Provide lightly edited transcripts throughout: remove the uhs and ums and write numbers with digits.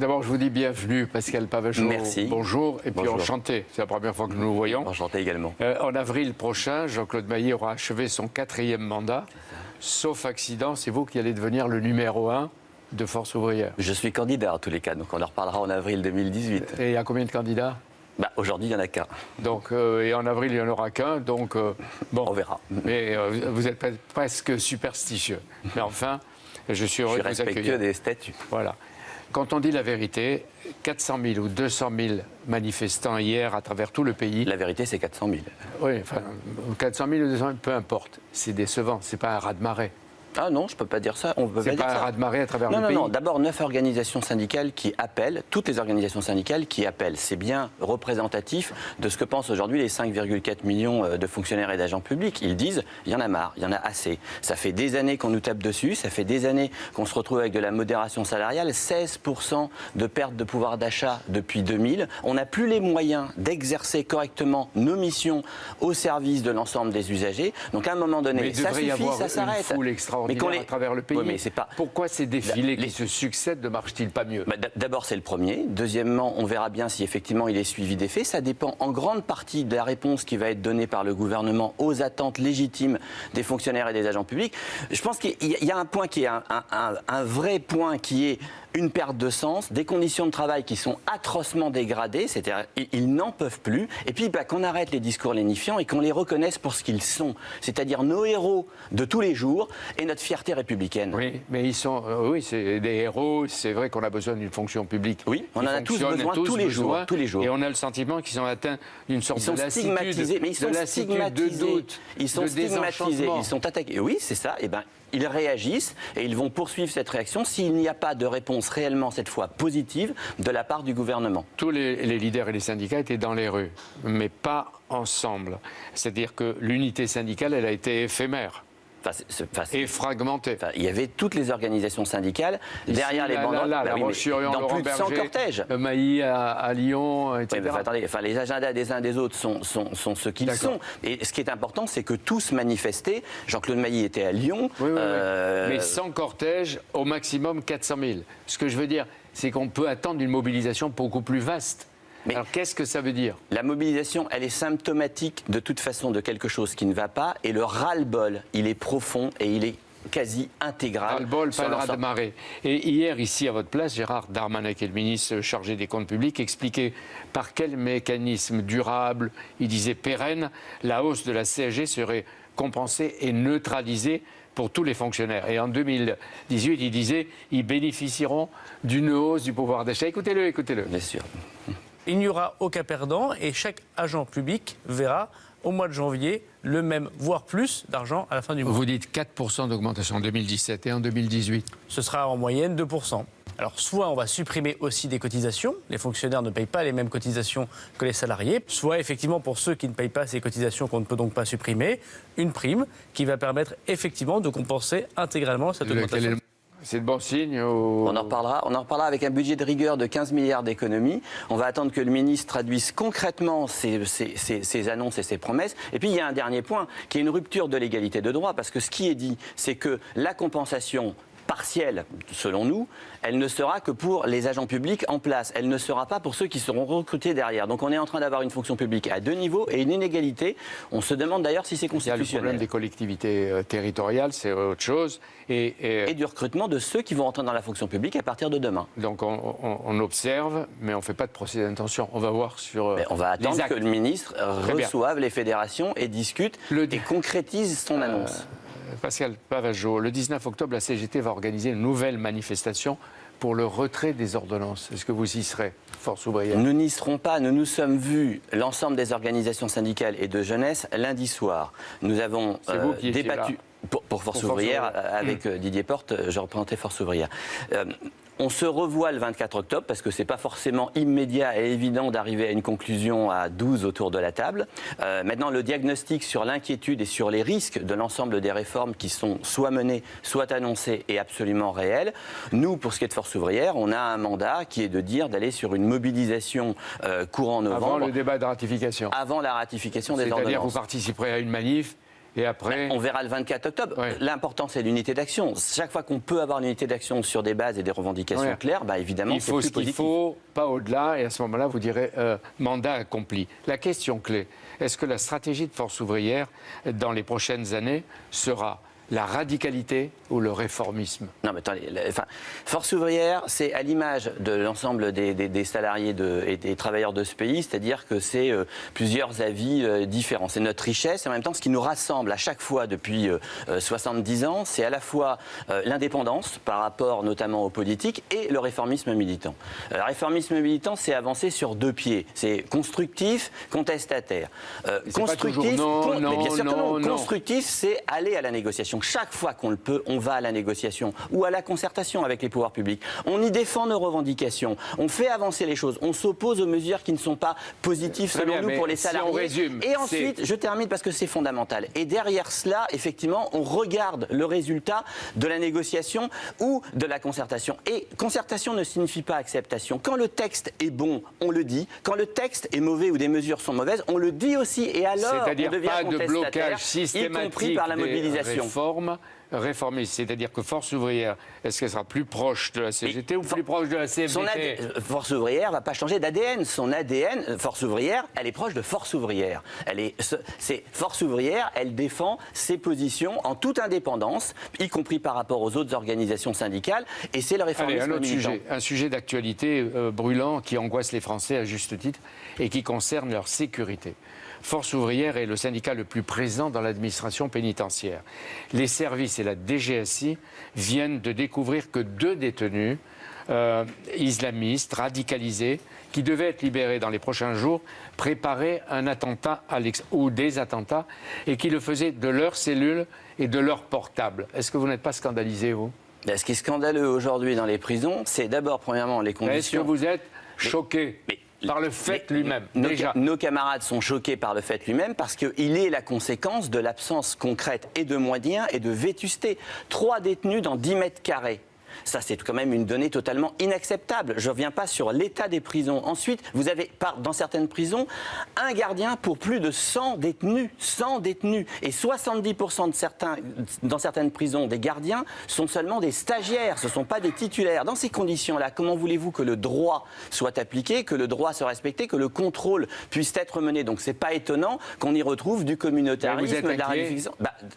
D'abord, je vous dis bienvenue, Pascal Pavageau. Merci. Bonjour, et puis Bonjour. enchanté. C'est la première fois que nous nous voyons. Enchanté également. En avril prochain, Jean-Claude Maillet aura achevé son 4e mandat. Sauf accident, c'est vous qui allez devenir le numéro 1 de Force ouvrière. Je suis candidat en tous les cas, donc on en reparlera en avril 2018. Et il y a combien de candidats? Aujourd'hui, il n'y en a qu'un. Donc, et en avril, il n'y en aura qu'un. Donc, bon. On verra. Mais vous êtes presque superstitieux. Mais enfin, je suis heureux de vous accueillir. Je suis respectueux des statuts. Voilà. Quand on dit la vérité, 400 000 ou 200 000 manifestants hier à travers tout le pays. La vérité, c'est 400 000. Oui, enfin, 400 000 ou 200 000, peu importe. C'est décevant, c'est pas un raz-de-marée. Ah non, je ne peux pas dire ça. C'est pas un raz-de-marée à travers le pays. Non, d'abord 9 organisations syndicales qui appellent, toutes les organisations syndicales qui appellent. C'est bien représentatif de ce que pensent aujourd'hui les 5,4 millions de fonctionnaires et d'agents publics. Ils disent, il y en a marre, il y en a assez. Ça fait des années qu'on nous tape dessus, ça fait des années qu'on se retrouve avec de la modération salariale, 16% de perte de pouvoir d'achat depuis 2000. On n'a plus les moyens d'exercer correctement nos missions au service de l'ensemble des usagers. Donc à un moment donné, ça suffit, ça s'arrête. Mais à travers le pays. Oui, mais c'est pas... Pourquoi ces défilés qui se succèdent ne marchent-ils pas mieux? D'abord, c'est le premier. Deuxièmement, on verra bien si effectivement il est suivi des faits. Ça dépend en grande partie de la réponse qui va être donnée par le gouvernement aux attentes légitimes des fonctionnaires et des agents publics. Je pense qu'il y a un point qui est un vrai point qui est une perte de sens, des conditions de travail qui sont atrocement dégradées, c'est-à-dire ils n'en peuvent plus, et puis qu'on arrête les discours lénifiants et qu'on les reconnaisse pour ce qu'ils sont, c'est-à-dire nos héros de tous les jours et notre fierté républicaine. Oui, mais ils sont, oui, c'est des héros, c'est vrai qu'on a besoin d'une fonction publique. Oui, on en a tous besoin tous les jours. Et on a le sentiment qu'ils sont atteints d'une sorte de lassitude, stigmatisés, mais ils sont stigmatisés, de doute, ils sont stigmatisés, ils sont attaqués. Oui, c'est ça, et ils réagissent et ils vont poursuivre cette réaction s'il n'y a pas de réponse réellement, cette fois positive, de la part du gouvernement. Tous les leaders et les syndicats étaient dans les rues, mais pas ensemble. C'est-à-dire que l'unité syndicale, elle a été éphémère. Et fragmentée. Il y avait toutes les organisations syndicales derrière les banderoles. Dans plus de 100 cortèges. Mailly à Lyon, etc. Oui, attendez, les agendas des uns des autres sont ce qu'ils sont. Et ce qui est important, c'est que tous manifestaient. Jean-Claude Mailly était à Lyon. Oui. Mais sans cortège, au maximum 400 000. Ce que je veux dire, c'est qu'on peut attendre une mobilisation beaucoup plus vaste. Mais alors qu'est-ce que ça veut dire? La mobilisation, elle est symptomatique de toute façon de quelque chose qui ne va pas, et le ras-le-bol, il est profond et il est quasi intégral. Ras-le-bol, pas le raz-de-marée. Et hier, ici, à votre place, Gérard Darmanin, qui est le ministre chargé des comptes publics, expliquait par quel mécanisme durable, il disait pérenne, la hausse de la CSG serait compensée et neutralisée pour tous les fonctionnaires. Et en 2018, il disait ils bénéficieront d'une hausse du pouvoir d'achat. Écoutez-le. Bien sûr. Il n'y aura aucun perdant et chaque agent public verra au mois de janvier le même, voire plus, d'argent à la fin du mois. Vous dites 4% d'augmentation en 2017 et en 2018. Ce sera en moyenne 2%. Alors soit on va supprimer aussi des cotisations, les fonctionnaires ne payent pas les mêmes cotisations que les salariés, soit effectivement pour ceux qui ne payent pas ces cotisations qu'on ne peut donc pas supprimer, une prime qui va permettre effectivement de compenser intégralement cette augmentation. C'est de bon signe ou... On en reparlera avec un budget de rigueur de 15 milliards d'économies. On va attendre que le ministre traduise concrètement ses annonces et ses promesses. Et puis il y a un dernier point, qui est une rupture de l'égalité de droit, parce que ce qui est dit, c'est que la compensation partielle, selon nous, elle ne sera que pour les agents publics en place. Elle ne sera pas pour ceux qui seront recrutés derrière. Donc on est en train d'avoir une fonction publique à deux niveaux et une inégalité. On se demande d'ailleurs si c'est constitutionnel. Il y a le problème des collectivités territoriales, c'est autre chose. Et du recrutement de ceux qui vont entrer dans la fonction publique à partir de demain. Donc on observe, mais on ne fait pas de procès d'intention. On va voir sur on va attendre que le ministre reçoive les fédérations et discute et concrétise son annonce. Pascal Pavageau, le 19 octobre, la CGT va organiser une nouvelle manifestation pour le retrait des ordonnances. Est-ce que vous y serez, Force ouvrière? Nous n'y serons pas. Nous nous sommes vus, l'ensemble des organisations syndicales et de jeunesse, lundi soir. Nous avons débattu pour Force ouvrière avec Didier Porte, je représentais Force ouvrière. On se revoit le 24 octobre parce que ce n'est pas forcément immédiat et évident d'arriver à une conclusion à 12 autour de la table. Maintenant, le diagnostic sur l'inquiétude et sur les risques de l'ensemble des réformes qui sont soit menées, soit annoncées est absolument réel. Nous, pour ce qui est de Force ouvrière, on a un mandat qui est de dire d'aller sur une mobilisation courant novembre. Avant le débat de ratification. Avant la ratification des ordonnances. C'est-à-dire que vous participerez à une manif Et après... On verra le 24 octobre. Ouais. L'important, c'est l'unité d'action. Chaque fois qu'on peut avoir une unité d'action sur des bases et des revendications claires, évidemment, c'est plus positif. Il faut, pas au-delà, et à ce moment-là, vous direz mandat accompli. La question clé, est-ce que la stratégie de Force ouvrière, dans les prochaines années, sera la radicalité ou le réformisme? Non, mais attendez, Force ouvrière, c'est à l'image de l'ensemble des salariés et des travailleurs de ce pays, c'est-à-dire que c'est plusieurs avis différents. C'est notre richesse, et en même temps, ce qui nous rassemble à chaque fois depuis 70 ans, c'est à la fois l'indépendance par rapport notamment aux politiques et le réformisme militant. Le réformisme militant, c'est avancer sur deux pieds. C'est constructif, contestataire. Constructif, constructif, c'est aller à la négociation. Chaque fois qu'on le peut, on va à la négociation ou à la concertation avec les pouvoirs publics. On y défend nos revendications, on fait avancer les choses, on s'oppose aux mesures qui ne sont pas positives selon nous pour les salariés. Si on résume, et ensuite, je termine parce que c'est fondamental. Et derrière cela, effectivement, on regarde le résultat de la négociation ou de la concertation. Et concertation ne signifie pas acceptation. Quand le texte est bon, on le dit. Quand le texte est mauvais ou des mesures sont mauvaises, on le dit aussi. Et alors, on devient pas de blocage y compris par la mobilisation. Réformiste, c'est-à-dire que Force ouvrière, est-ce qu'elle sera plus proche de la CGT ou plus proche de la CFDT? Force ouvrière ne va pas changer d'ADN. Son ADN, Force ouvrière, elle est proche de Force ouvrière. C'est Force ouvrière, elle défend ses positions en toute indépendance, y compris par rapport aux autres organisations syndicales, et c'est le réformisme un autre militant. Sujet, un sujet d'actualité brûlant qui angoisse les Français à juste titre et qui concerne leur sécurité. Force ouvrière est le syndicat le plus présent dans l'administration pénitentiaire. Les services et la DGSI viennent de découvrir que 2 détenus islamistes radicalisés qui devaient être libérés dans les prochains jours préparaient un attentat ou des attentats et qui le faisaient de leur cellule et de leur portable. Est-ce que vous n'êtes pas scandalisé, vous? Ce qui est scandaleux aujourd'hui dans les prisons, c'est d'abord, premièrement, les conditions... Est-ce que vous êtes choqué par le fait lui-même, déjà. Nos camarades sont choqués par le fait lui-même parce qu'il est la conséquence de l'absence concrète et de moyens et de vétusté. 3 détenus dans 10 mètres carrés. Ça, c'est quand même une donnée totalement inacceptable. Je ne reviens pas sur l'état des prisons. Ensuite, vous avez, dans certaines prisons, un gardien pour plus de 100 détenus. 100 détenus. Et 70% dans certaines prisons, des gardiens sont seulement des stagiaires. Ce ne sont pas des titulaires. Dans ces conditions-là, comment voulez-vous que le droit soit appliqué, que le droit soit respecté, que le contrôle puisse être mené? Donc, ce n'est pas étonnant qu'on y retrouve du communautarisme, de la radicalisation.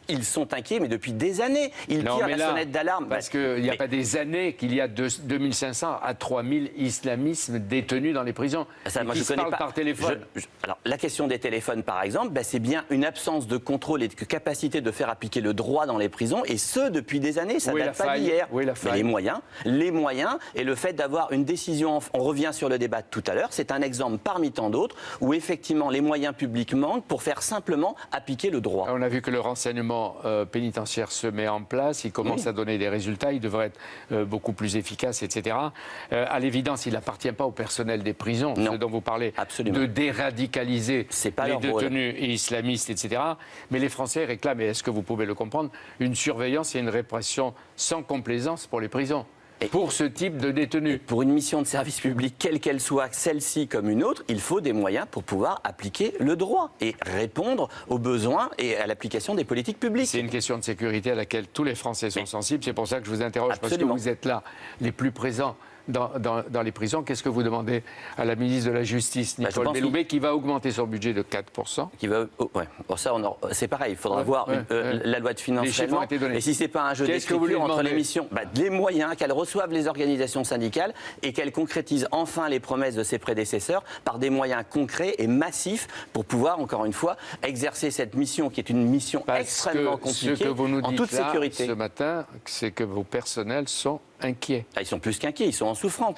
Ils sont inquiets, mais depuis des années. Ils tirent la sonnette d'alarme. Parce qu'il n'y a pas des années qu'il y a 2500 à 3000 islamismes détenus dans les prisons. Moi, je connais pas. Par téléphone. Alors, la question des téléphones, par exemple, c'est bien une absence de contrôle et de capacité de faire appliquer le droit dans les prisons, et ce, depuis des années. Ça ne date pas d'hier. Les moyens et le fait d'avoir une décision, on revient sur le débat de tout à l'heure, c'est un exemple parmi tant d'autres où effectivement les moyens publics manquent pour faire simplement appliquer le droit. On a vu que le renseignement pénitentiaire se met en place, il commence à donner des résultats, il devrait être beaucoup plus efficace, etc. À l'évidence, il n'appartient pas au personnel des prisons, ce dont vous parlez, de déradicaliser les détenus islamistes, etc. Mais les Français réclament, et est-ce que vous pouvez le comprendre, une surveillance et une répression sans complaisance pour les prisons. Pour ce type de détenus. Pour une mission de service public, quelle qu'elle soit, celle-ci comme une autre, il faut des moyens pour pouvoir appliquer le droit et répondre aux besoins et à l'application des politiques publiques. C'est une question de sécurité à laquelle tous les Français sont sensibles. C'est pour ça que je vous interroge, parce que vous êtes là, les plus présents dans les prisons. Qu'est-ce que vous demandez à la ministre de la Justice, Nicole Belloubet, qui va augmenter son budget de 4%? Pour ça, c'est pareil, il faudra voir la loi de finances. Et si ce n'est pas un jeu d'écriture entre les missions, les moyens qu'elles reçoivent les organisations syndicales et qu'elles concrétisent enfin les promesses de ses prédécesseurs par des moyens concrets et massifs pour pouvoir, encore une fois, exercer cette mission qui est une mission extrêmement compliquée, ce que vous nous dites en toute sécurité. Ce matin, c'est que vos personnels sont inquiets. Ils sont plus qu'inquiets, ils sont en souffrance.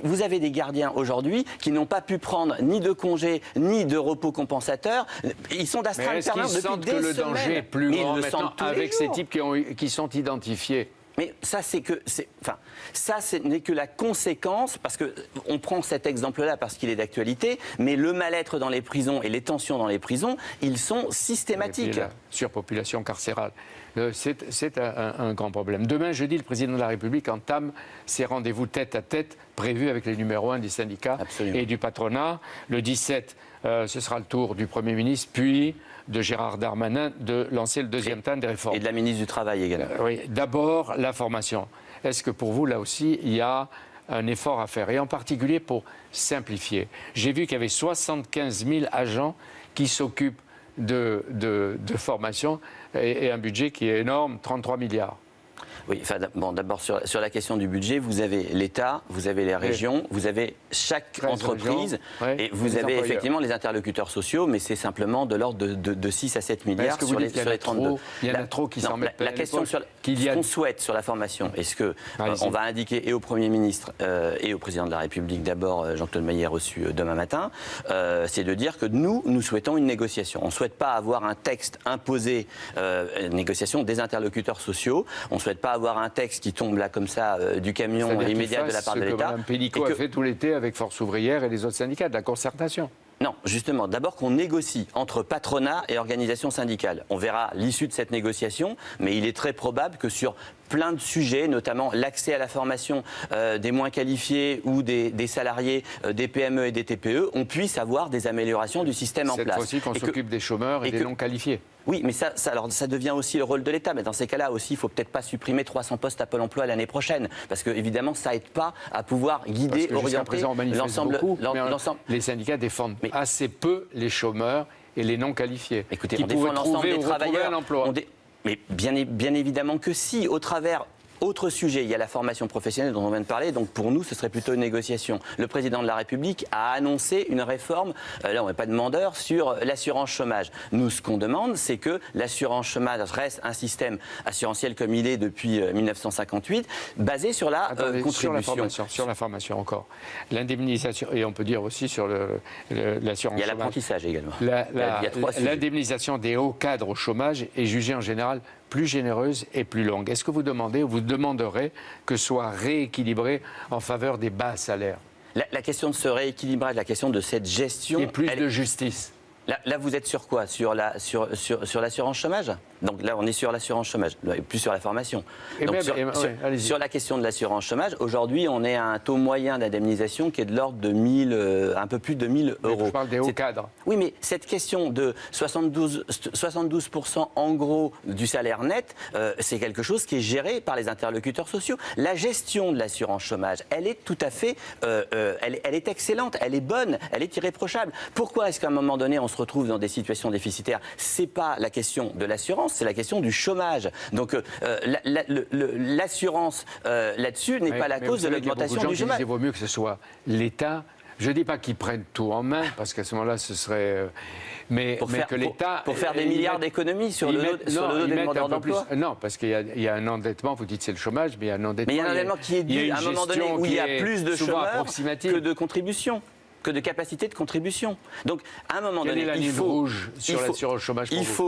Vous avez des gardiens aujourd'hui qui n'ont pas pu prendre ni de congé, ni de repos compensateur. Ils sont d'astreinte permanente depuis des semaines. Est-ce qu'ils sentent que le danger est plus grand maintenant avec ces types qui sont identifiés? Mais ça, ce n'est que la conséquence, parce qu'on prend cet exemple-là parce qu'il est d'actualité, mais le mal-être dans les prisons et les tensions dans les prisons, ils sont systématiques. Et puis la surpopulation carcérale, c'est un grand problème. Demain, jeudi, le président de la République entame ses rendez-vous tête-à-tête prévus avec les numéros 1 des syndicats et du patronat. Le 17, ce sera le tour du Premier ministre, puis de Gérard Darmanin de lancer le deuxième temps des réformes. Et de la ministre du Travail également. Oui, d'abord la formation. Est-ce que pour vous, là aussi, il y a un effort à faire, et en particulier pour simplifier? J'ai vu qu'il y avait 75 000 agents qui s'occupent de formation et un budget qui est énorme, 33 milliards. Oui, enfin, bon, d'abord sur la question du budget, vous avez l'État, vous avez les régions, vous avez chaque entreprise, et vous avez effectivement les interlocuteurs sociaux, mais c'est simplement de l'ordre de 6 à 7 milliards sur les 32. Il y en a trop qui s'en mettent. La question sur ce qu'on souhaite sur la formation, est-ce que on va indiquer et au Premier ministre et au Président de la République, d'abord Jean-Claude Maillet reçu demain matin, c'est de dire que nous souhaitons une négociation. On ne souhaite pas avoir un texte imposé, négociation des interlocuteurs sociaux, on ne souhaite pas avoir un texte qui tombe là comme ça du camion immédiat de la part de l'État. Mme Pénicaud a fait tout l'été avec Force ouvrière et les autres syndicats, de la concertation. Non, justement, d'abord qu'on négocie entre patronat et organisations syndicales. On verra l'issue de cette négociation, mais il est très probable que sur plein de sujets, notamment l'accès à la formation des moins qualifiés ou des salariés des PME et des TPE, on puisse avoir des améliorations du système en place. Cette fois-ci qu'on s'occupe des chômeurs et des non qualifiés. Oui, mais ça devient aussi le rôle de l'État. Mais dans ces cas-là aussi, il ne faut peut-être pas supprimer 300 postes à Pôle emploi l'année prochaine. Parce que, évidemment, ça n'aide pas à pouvoir guider, orienter l'ensemble. Les syndicats défendent assez peu les chômeurs et les non qualifiés. Écoutez, qui on défend l'ensemble des travailleurs. Un emploi. Mais bien évidemment que si, au travers. Autre sujet, il y a la formation professionnelle dont on vient de parler, donc pour nous, ce serait plutôt une négociation. Le président de la République a annoncé une réforme, là on n'est pas demandeur, sur l'assurance chômage. Nous, ce qu'on demande, c'est que l'assurance chômage reste un système assurantiel comme il est depuis 1958, basé sur la contribution. Sur la formation encore. L'indemnisation, et on peut dire aussi sur l'assurance chômage. Il y a l'apprentissage également. L'indemnisation des hauts cadres au chômage est jugée en général plus généreuse et plus longue. Est-ce que vous demandez ou vous demanderez que soit rééquilibré en faveur des bas salaires? La question de ce rééquilibrage, la question de cette gestion... Et plus de justice. Là, vous êtes sur quoi? Sur l'assurance chômage? Donc là, on est sur l'assurance chômage, plus sur la formation. Donc, sur la question de l'assurance chômage, aujourd'hui, on est à un taux moyen d'indemnisation qui est de l'ordre de un peu plus de 1 000 euros. Je parle des hauts cadres. Oui, mais cette question de 72% en gros du salaire net, c'est quelque chose qui est géré par les interlocuteurs sociaux. La gestion de l'assurance chômage, elle est tout à fait... elle est excellente, elle est bonne, elle est irréprochable. Pourquoi est-ce qu'à un moment donné, on se retrouve dans des situations déficitaires? C'est pas la question de l'assurance, c'est la question du chômage. Donc l'assurance là-dessus n'est pas la cause de l'augmentation du chômage. Il vaut mieux que ce soit l'État. Je ne dis pas qu'ils prennent tout en main, parce qu'à ce moment-là, ce serait... Mais que l'État... Pour faire des milliards d'économies sur le dos des demandeurs d'emploi. Non, parce qu'il y a un endettement, vous dites c'est le chômage, mais il y a un endettement. Mais il y a un endettement qui est dû à un moment donné où il y a plus de chômeurs que de contributions. Que de capacité de contribution. Donc, à un moment donné, il faut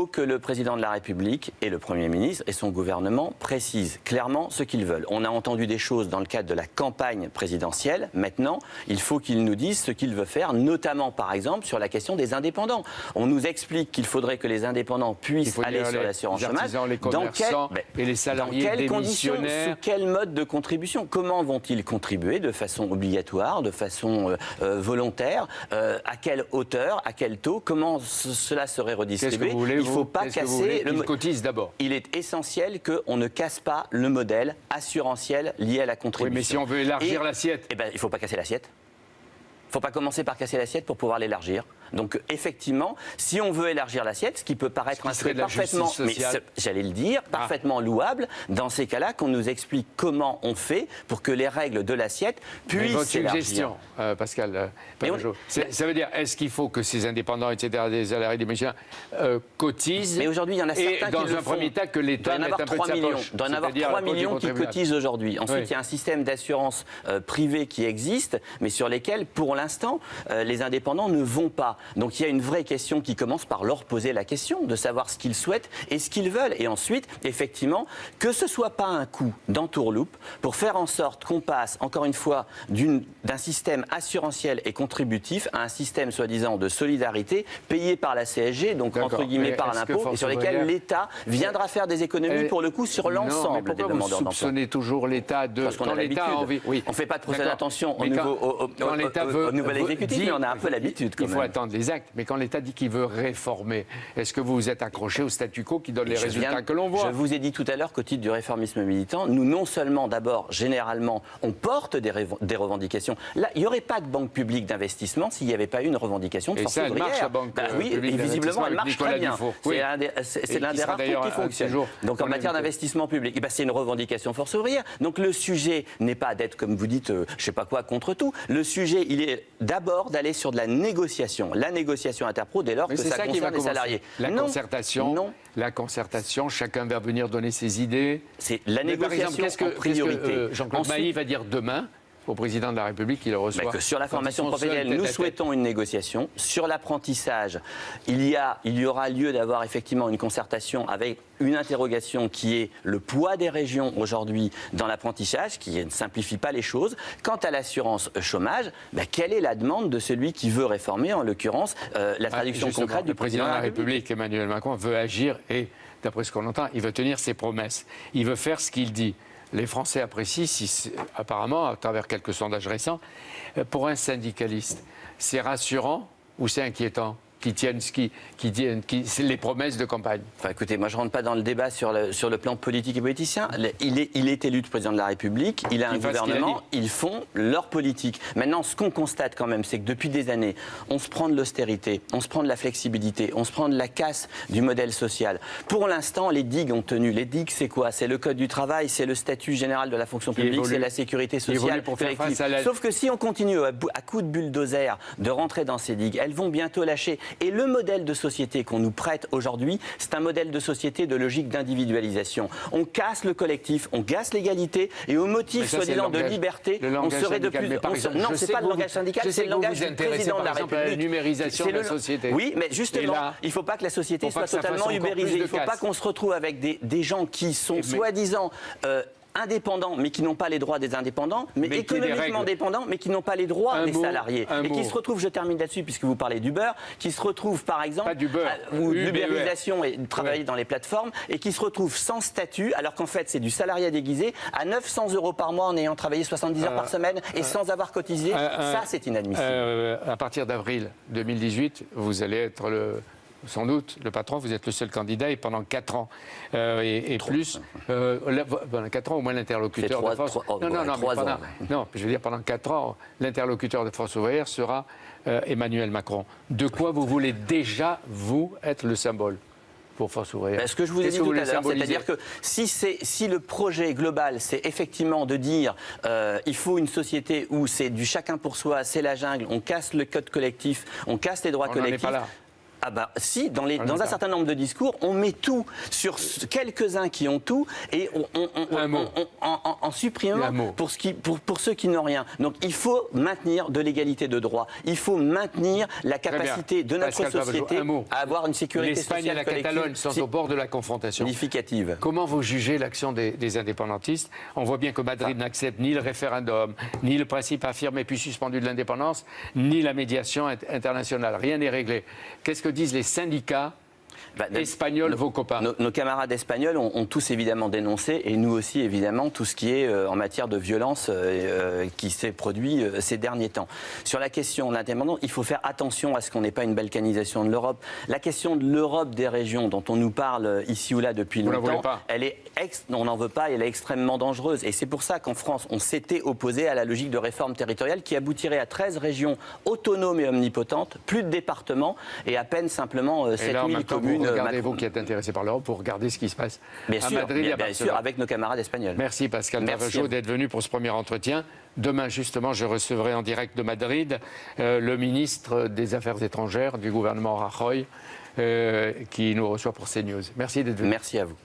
que le président de la République et le Premier ministre et son gouvernement précisent clairement ce qu'ils veulent. On a entendu des choses dans le cadre de la campagne présidentielle. Maintenant, il faut qu'ils nous disent ce qu'ils veulent faire, notamment, par exemple, sur la question des indépendants. On nous explique qu'il faudrait que les indépendants puissent aller sur l'assurance chômage. Les commerçants et les salariés dans quelles conditions, démissionnaires. sous quel mode de contribution? Comment vont-ils contribuer de façon obligatoire, de façon volontaire? À quelle hauteur, à quel taux, comment cela serait redistribué? Il ne faut pas casser... Ils cotisent d'abord. Il est essentiel qu'on ne casse pas le modèle assurantiel lié à la contribution. Oui, mais si on veut élargir l'assiette... Il ne faut pas casser l'assiette. Il ne faut pas commencer par casser l'assiette pour pouvoir l'élargir. Donc effectivement, si on veut élargir l'assiette, ce qui peut paraître un truc parfaitement, j'allais le dire, parfaitement louable, dans ces cas-là, qu'on nous explique comment on fait pour que les règles de l'assiette puissent s'élargir. Votre suggestion, Pascal, ça veut dire, est-ce qu'il faut que ces indépendants, etc., des salariés, des médecins, cotisent? Mais aujourd'hui, il y en a certains qui le font. Dans un premier temps, que l'État mette un peu de sa poche. Il doit y en avoir 3 millions qui cotisent aujourd'hui. Ensuite, il y a un système d'assurance privée qui existe, mais sur lesquels, pour l'instant, les indépendants ne vont pas. Donc il y a une vraie question qui commence par leur poser la question de savoir ce qu'ils souhaitent et ce qu'ils veulent. Et ensuite, effectivement, que ce ne soit pas un coup d'entourloupe pour faire en sorte qu'on passe, encore une fois, d'un système assurantiel et contributif à un système soi-disant de solidarité payé par la CSG, donc entre guillemets par l'impôt, et sur lesquels l'État viendra faire des économies pour le coup sur l'ensemble des demandeurs d'emploi. Vous soupçonnez toujours l'État de... Parce qu'on a l'habitude. On ne fait pas de procès d'intention au nouvel exécutif, mais on a un peu l'habitude quand même. attendre les actes. Mais quand l'État dit qu'il veut réformer, est-ce que vous vous êtes accroché au statu quo qui donne les résultats que l'on voit? Je vous ai dit tout à l'heure qu'au titre du réformisme militant, nous, non seulement, d'abord, généralement, on porte des revendications. Là, il n'y aurait pas de banque publique d'investissement s'il n'y avait pas eu une revendication de force ouvrière. Marche, la banque oui, et visiblement, elle marche très bien. Oui. C'est l'un des rares trucs qui fonctionne. Donc, en matière d'investissement public, c'est une revendication force ouvrière. Donc, le sujet n'est pas d'être, comme vous dites, je ne sais pas quoi, contre tout. Le sujet, il est d'abord d'aller sur de la négociation. La négociation interpro, dès lors que ça concerne les salariés. La concertation, chacun va venir donner ses idées. C'est la négociation en priorité. Jean-Claude Mailly va dire demain au président de la République qu'il reçoit. Que sur la formation professionnelle, nous souhaitons une négociation. Sur l'apprentissage, il y aura lieu d'avoir effectivement une concertation avec une interrogation qui est le poids des régions aujourd'hui dans l'apprentissage, qui ne simplifie pas les choses. Quant à l'assurance chômage, quelle est la demande de celui qui veut réformer, en l'occurrence, la traduction concrète du président de la République? Emmanuel Macron veut agir et, d'après ce qu'on entend, il veut tenir ses promesses. Il veut faire ce qu'il dit. Les Français apprécient, apparemment, à travers quelques sondages récents, pour un syndicaliste, c'est rassurant ou c'est inquiétant qui tiennent les promesses de campagne? Enfin, écoutez, moi je ne rentre pas dans le débat sur le plan politique et politicien. Il est élu président de la République, il a un gouvernement, ils font leur politique. Maintenant, ce qu'on constate quand même, c'est que depuis des années, on se prend de l'austérité, on se prend de la flexibilité, on se prend de la casse du modèle social. Pour l'instant, les digues ont tenu. Les digues, c'est quoi? C'est le code du travail, c'est le statut général de la fonction publique, c'est la sécurité sociale collective. Sauf que si on continue à coups de bulldozer de rentrer dans ces digues, elles vont bientôt lâcher. Et le modèle de société qu'on nous prête aujourd'hui, c'est un modèle de société de logique d'individualisation. On casse le collectif, on casse l'égalité, et au motif soi-disant de liberté, on serait de plus... Non, c'est pas le langage syndical, c'est le langage du président de la République. La numérisation de la société. Oui, mais justement, il ne faut pas que la société soit totalement ubérisée. Il ne faut pas qu'on se retrouve avec des gens qui sont soi-disant... indépendants, mais qui n'ont pas les droits des indépendants, mais économiquement dépendants, mais qui n'ont pas les droits des salariés. Et qui se retrouvent, je termine là-dessus, puisque vous parlez d'Uber, qui se retrouvent, par exemple, ou l'ubérisation et de travailler dans les plateformes, et qui se retrouvent sans statut, alors qu'en fait, c'est du salariat déguisé, à 900 € par mois en ayant travaillé 70 heures par semaine et sans avoir cotisé. Ça, c'est inadmissible. À partir d'avril 2018, vous allez être sans doute, le patron, vous êtes le seul candidat et pendant 4 ans et plus, pendant 4 ans au moins l'interlocuteur de force. Non, je veux dire pendant 4 ans, l'interlocuteur de Force ouvrière sera Emmanuel Macron. De quoi vous voulez déjà, vous, être le symbole pour Force ouvrière? Ce que je vous ai dit tout à l'heure, c'est-à-dire que si le projet global, c'est effectivement de dire il faut une société où c'est du chacun pour soi, c'est la jungle, on casse le code collectif, on casse les droits collectifs. Si, dans un certain nombre de discours, on met tout sur quelques-uns qui ont tout et en supprimant pour ceux qui n'ont rien. Donc il faut maintenir de l'égalité de droit. Il faut maintenir la capacité de notre société à avoir une sécurité sociale collective. L'Espagne et la Catalogne sont au bord de la confrontation. Significative. Comment vous jugez l'action des indépendantistes? On voit bien que Madrid n'accepte ni le référendum, ni le principe affirmé puis suspendu de l'indépendance, ni la médiation internationale. Rien n'est réglé. Qu'est-ce que disent les syndicats espagnols, vos copains? Nos camarades espagnols ont tous évidemment dénoncé, et nous aussi évidemment, tout ce qui est en matière de violence qui s'est produit ces derniers temps. Sur la question de l'indépendance, il faut faire attention à ce qu'on n'ait pas une balkanisation de l'Europe. La question de l'Europe des régions dont on nous parle ici ou là depuis longtemps, on n'en veut pas, elle est extrêmement dangereuse. Et c'est pour ça qu'en France, on s'était opposé à la logique de réforme territoriale qui aboutirait à 13 régions autonomes et omnipotentes, plus de départements et à peine simplement 7000 communes. Regardez-vous qui êtes intéressé par l'Europe pour regarder ce qui se passe à Madrid et à Barcelone. Bien sûr, avec nos camarades espagnols. Merci Pascal Navajo d'être venu pour ce premier entretien. Demain, justement, je recevrai en direct de Madrid le ministre des Affaires étrangères du gouvernement Rajoy qui nous reçoit pour CNews. Merci d'être venu. Merci à vous.